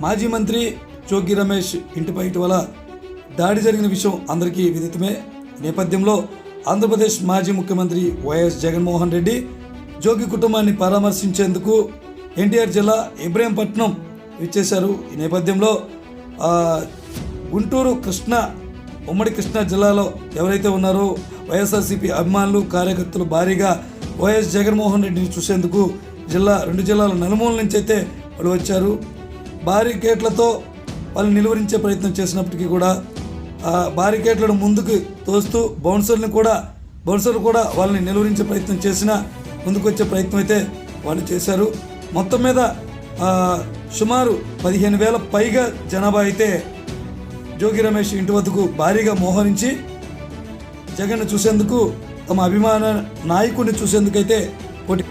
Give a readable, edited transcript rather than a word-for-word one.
మాజీ మంత్రి జోగి రమేష్ ఇంటిపై ఇటీవల దాడి జరిగిన విషయం అందరికీ విదితమే. నేపథ్యంలో ఆంధ్రప్రదేశ్ మాజీ ముఖ్యమంత్రి వైఎస్ జగన్మోహన్ రెడ్డి జోగి కుటుంబాన్ని పరామర్శించేందుకు ఎన్టీఆర్ జిల్లా ఇబ్రహీంపట్నం ఇచ్చేశారు. ఈ నేపథ్యంలో గుంటూరు ఉమ్మడి కృష్ణా జిల్లాలో ఎవరైతే ఉన్నారో వైఎస్ఆర్సీపీ అభిమానులు కార్యకర్తలు భారీగా వైఎస్ జగన్మోహన్ రెడ్డిని చూసేందుకు రెండు జిల్లాల నలుమూల నుంచి అయితే వాళ్ళు వచ్చారు. బారికేట్లతో వాళ్ళని నిలువరించే ప్రయత్నం చేసినప్పటికీ కూడా బారికేట్లను ముందుకు తోస్తూ బౌన్సర్లు కూడా వాళ్ళని నిలువరించే ప్రయత్నం చేసినా ముందుకు వచ్చే ప్రయత్నం అయితే వాళ్ళు చేశారు. మొత్తం మీద సుమారు 15,000 పైగా జనాభా అయితే జోగి రమేష్ ఇంటి వద్దకు భారీగా మోహరించి జగన్ను చూసేందుకు తమ అభిమాన నాయకుడిని చూసేందుకైతే పోటీ